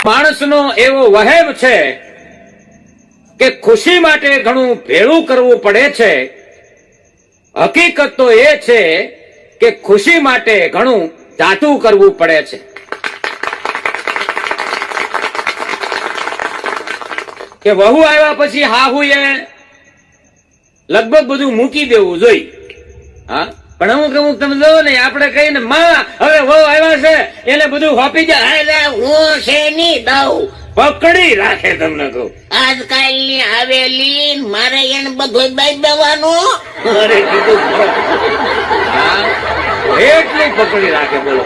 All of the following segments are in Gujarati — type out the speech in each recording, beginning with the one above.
માણસનો એવો વહેમ છે કે ખુશી માટે ઘણું ભેળું કરવું પડે છે. હકીકત તો એ છે કે ખુશી માટે ઘણું જાતું કરવું પડે છે. કે વહુ આવ્યા પછી હાહુએ લગભગ બધું મૂકી દેવું જોઈ. હા, પણ અમુક તમે જો ને આપણે કહીએ ને માં હવે વહુ આવ્યા છે એને બધું હોપી જાય, હું છે ની દઉં પકડી રાખે. તમને કહું આજકાલની આવેલી મારે એને બધું બાઈ દેવાનું. અરે કીધું હા, એટલી પકડી રાખે. બોલો.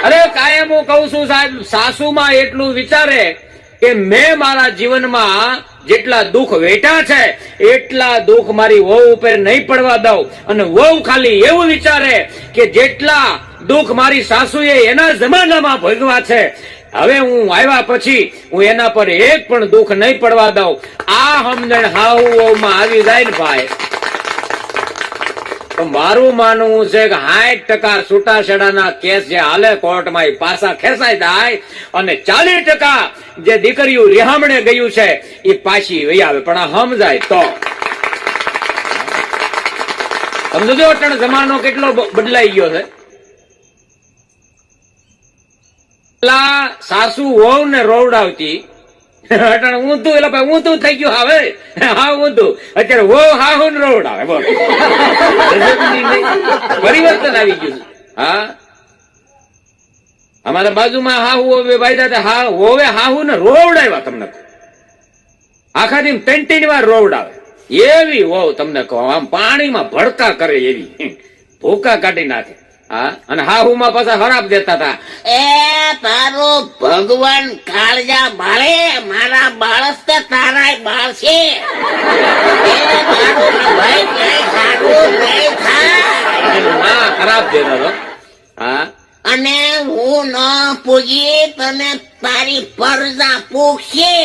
અરે કાયમ હું કઉ છું સાહેબ, સાસુમાં એટલું વિચારે કે મેં મારા જીવનમાં જેટલા દુઃખ વેઠા છે એટલા દુઃખ મારી વહુ ઉપર નહીં પડવા દઉં. અને વહુ ખાલી એવું વિચારે કે જેટલા દુઃખ મારી સાસુએ એના જમાનામાં ભોગવા છે હવે હું આવ્યા પછી હું એના પર એક પણ દુઃખ નહીં પડવા દઉં. આ સમજણ હાઉમાં આવી જાય ને ભાઈ, તો મારું માનવું છે કે 60% છૂટાછેડાના કેસ જે હાલે કોર્ટમાં એ પાછા ખેંચાઈ જાય અને 40% જે દીકરીઓ રિહામણે ગયું છે એ પાછી વહી આવે. પણ આ સમજાય તો સમજો અટણ જમાનો કેટલો બદલાઈ ગયો છે. સાસુ વહુ ને રોવડાવતી અટણ ઊંધું એટલે ઊંધું થઈ ગયું. હવે હા ઊંધું અત્યારે વહુ હાહુ ને રોવડાવે. બોલો, પરિવર્તન આવી ગયું. હા, અમારા બાજુમાં હાહુ ભાઈ હા હોવે હાહુ ને રોવડાવ્યા. તમને આખા દી 3 વાર રોવડાવે એવી વહુ તમને કહો, આમ પાણીમાં ભડકા કરે એવી, ભૂકા કાઢી નાખે. હા, અને હાહુમાં પાછા ખરાબ દેતા હતા. એ તારો ભગવાન કાળજા બાળે, મારા બાળસ તો તારા બાળ છે. ના ખરાબ દેતા. હા, અને હું ન પૂજી તને તારી પરજા પૂછશે.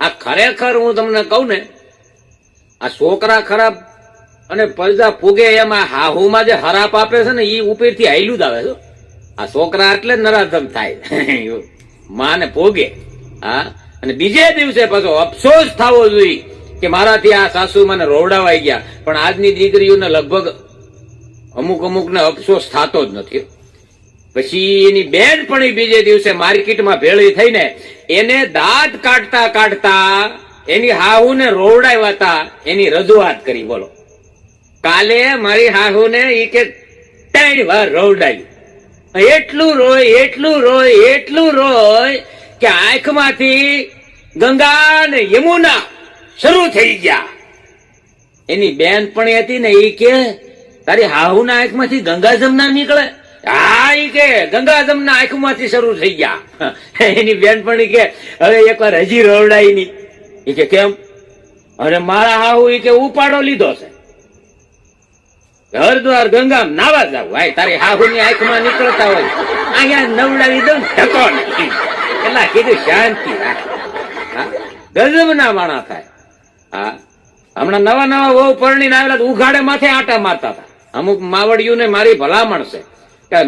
આ ખરેખર હું તમને કહું ને, આ છોકરા ખરાબ અને પરજા પૂગે એમાં હાહુમાં જે હરાપ આપે છે ને એ ઉપરથી હાયલું જ આવે છે. આ છોકરા એટલે જ નરાધમ થાય માને ભોગે. હા, અને બીજે દિવસે પાછો અફસોસ થવો જોઈએ કે મારાથી આ સાસુ મને રોવડાવાઈ ગયા. પણ આજની દીકરીઓને લગભગ અમુક ને અફસોસ થતો જ નથી. પછી એની બેનપણી બીજે દિવસે માર્કેટમાં ભેળી થઈને એને દાંત કાઢતા કાઢતા એની હાહુને રોવડાવ્યા હતા, એની રજૂઆત કરી. બોલો, કાલે મારી હાહુને એ કે 3 વાર રોવડાવી. એટલું રોય કે આંખમાંથી ગંગા ને યમુના શરૂ થઈ ગયા. એની બેનપણી હતી ને એ કે તારી હાહુના આંખમાંથી ગંગા જમના નીકળે? હા, ઈ કે ગંગા જમના આંખમાંથી શરૂ થઈ ગયા. એની બેનપણી કે હવે એકવાર હજી રોવડાઈ ની. એ કે કેમ? અરે મારા હાહુ ઈ કે ઉપાડો લીધો છે, હરદ્વાર ગંગા નાવા જાવ. ભાઈ તારી હાહુની આંખમાં નીકળતા હોય અહીંયા નવડાવી દઉં ઢકો નથી. એટલે કીધું શાંતિ રાખ. ગજબ ના માણા થાય. હા, હમણાં નવા વહુ પરણીને આવેલા ઉઘાડે માથે આટા મારતા હતા. અમુક માવડિયું મારી ભલામણ છે કે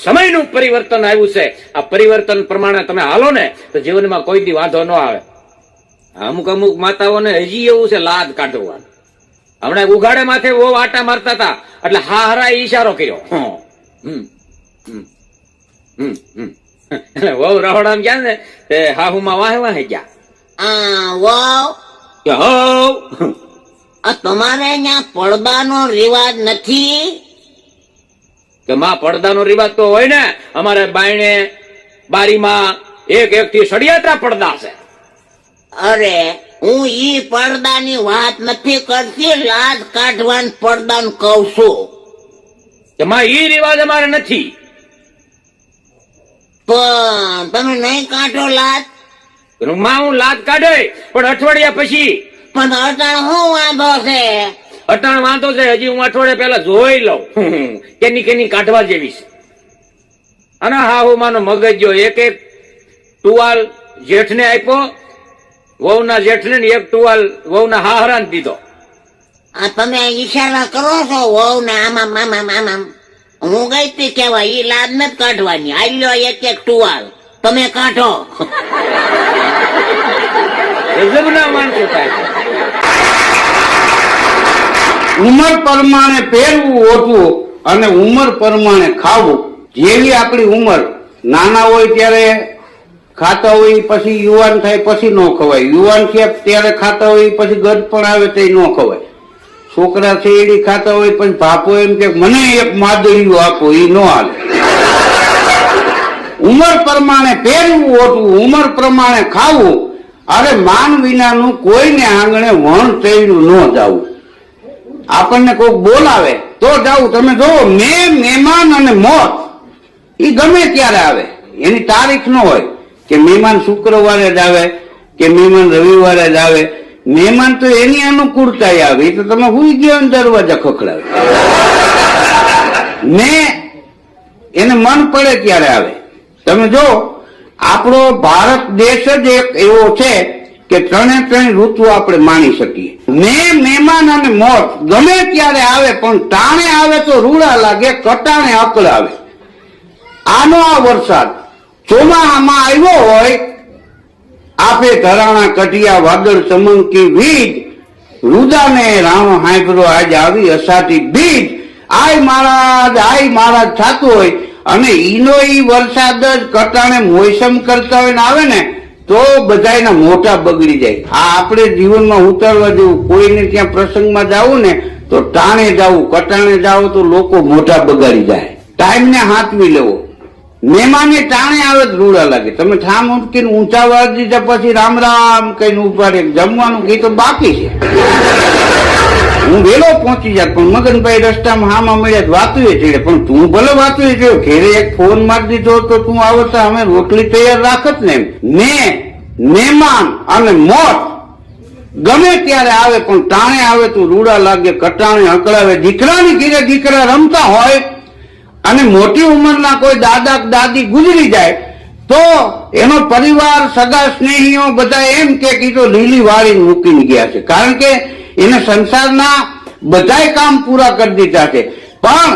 સમયનું પરિવર્તન આવ્યું છે. આ પરિવર્તન પ્રમાણે તમે હાલો ને તો જીવનમાં કોઈ દી વાંધો ન આવે. અમુક માતાઓને હજી એવું છે લાદ કાઢવાનું. હમણાં ઉઘાડે માથે બહુ આટા મારતા હતા એટલે હારા ઈશારો કર્યો. એટલે વહુ રહોડામ ગયા ને તે હાહુમાં વાહે ગયા. તમારે અહીંયા પડદાનો રિવાજ નથી? કે માં પડદાનો રિવાજ તો હોય ને. અમારે બાયણે બારીમાં એક થી સળિયાત્રા પડદા છે. અરે હું ઈ પડદાની વાત નથી કરતી, લાજ કાઢવાન પડદાનું કહું છું. એમાં ઈ રિવાજ અમારે નથી. પણ તમે નહીં કાઢો લાજ? માં હું લાજ કાઢે પણ અઠવાડિયા પછી. પણ અટાણ શું વાંધો છે? અટાણ વાંધો છે હજી હું અઠવાડિયા પહેલા જોઈ લઉં કેની કાઢવા જેવી છે. અને હાહુ માનો મગજો એક ટુવાલ જેઠને આપ્યો, વહુના જેઠને એક ટુવાલ વહુના હાહરાને દીધો. તમે ઈશારા કરો છો વહુ ને આમાં હું ગઈ તી કેવાય ઈ લાજ નથી કાઢવાની. આલ્યો એક એક ટુવાલ તમે કાઢો. ગજબના માણસો થાય. ઉંમર પ્રમાણે પહેરવું ઓછું અને ઉંમર પ્રમાણે ખાવું. જેવી આપણી ઉંમર, નાના હોય ત્યારે ખાતા હોય પછી યુવાન થાય પછી ન ખવાય, યુવાન છે ત્યારે ખાતા હોય પછી ગઢપણ આવે તે ન ખવાય. છોકરા છે એડી ખાતા હોય પછી બાપો એમ કે મને એક માદળિયું આપો, એ ન હાલે. ઉંમર પ્રમાણે પહેરવું ઓછું, ઉંમર પ્રમાણે ખાવું. અરે માન વિનાનું કોઈને આંગણે વણ તૈરું ન જાવું. આપણને કોઈક બોલાવે તો જાવું. તમે જોવો મહેમાન અને મોત એ ગમે ત્યારે આવે, એની તારીખ ન હોય કે મહેમાન શુક્રવારે જ આવે કે મહેમાન રવિવારે જ આવે. મહેમાન તો એની અનુકૂળતા આવે, એ તો તમે હુઈ ગયા ને દરવાજા ખખડાવે. ને એને મન પડે ત્યારે આવે. તમે જો આપણો ભારત દેશ જ એક એવો છે કે ત્રણે ત્રણ ઋતુ આપણે માણી શકીએ. મહેમાન અને મોત ગમે ત્યારે આવે, પણ ટાણે આવે તો રૂડા લાગે, કટાણે અકળાવે. આનો આ વરસાદ ચોમાસામાં આવ્યો હોય, આપે ધરાણા કઢિયા વાદળ ચમંકી વીજ, રુદાને રાણો હાંભળો આજ આવી અષાઢી બીજ. આય મહારાજ થતું હોય અને ઈનો ઈ વરસાદ જ કટાણે મોસમ કરતા હોય ને આવે ને તો બધાયના મોઢા બગડી જાય. આ આપણે જીવનમાં ઉતારવા જેવું. કોઈને ત્યાં પ્રસંગમાં જવું ને તો ટાણે જવું, કટાણે જાવ તો લોકો મોઢા બગાડી જાય. ટાઈમ ને હાથવી લેવો. મહેમાને ટાણે આવે તો રૂડા લાગે. તમે ઠામ ઉઠકીને ઊંચા વાળી દીધા પછી રામ રામ કહીને ઉપાડે. જમવાનું ગીત તો બાકી છે. હું વેલો પહોંચી જાત પણ મગનભાઈ રસ્તામાં હામાં મળ્યા વાતું ચડે. પણ તું ભલે વાતું ચડ્યો, ઘેરે એક ફોન મારી દીધો તો તું આવતા અમે રોટલી તૈયાર રાખત ને. મહેમાન અને મોત ગમે ત્યારે આવે, પણ ટાણે આવે તો રૂડા લાગે, કટાણે અકળાવે. દીકરાની ઘીરે દીકરા રમતા હોય અને મોટી ઉંમરના કોઈ દાદા દાદી ગુજરી જાય તો એનો પરિવાર, સગા સ્નેહીઓ બધા એમ કે તો લીલી વાળી મૂકીને ગયા છે. કારણ કે એને સંસારના બધાય કામ પૂરા કરી દીધા છે. પણ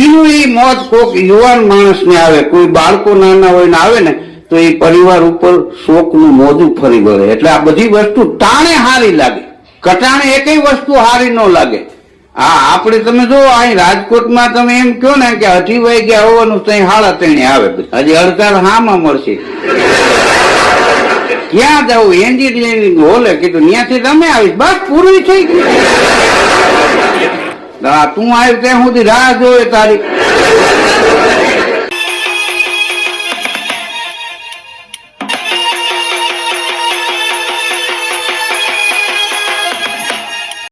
એનું એ મોત કોક યુવાન માણસને આવે, કોઈ બાળકો નાના હોય ને આવે ને તો એ પરિવાર ઉપર શોકનું મોજું ફરી વળે. એટલે આ બધી વસ્તુ ટાણે હારી લાગે, કટાણે એકેય વસ્તુ હારી ન લાગે. હા, આપણે તમે જો અહીં રાજકોટમાં તમે એમ કહો ને કે 8 વાગ્યા આવવાનું તો 3:30 આવે, હજી અડધા હામાં મળશે. ક્યાં જવું? એન્જિનિયરિંગ હોલે કીધું ત્યાંથી તમે આવીશ, બસ પૂરી થઈ ગઈ. તું આવી ત્યાં સુધી રાહ જોવે તારી.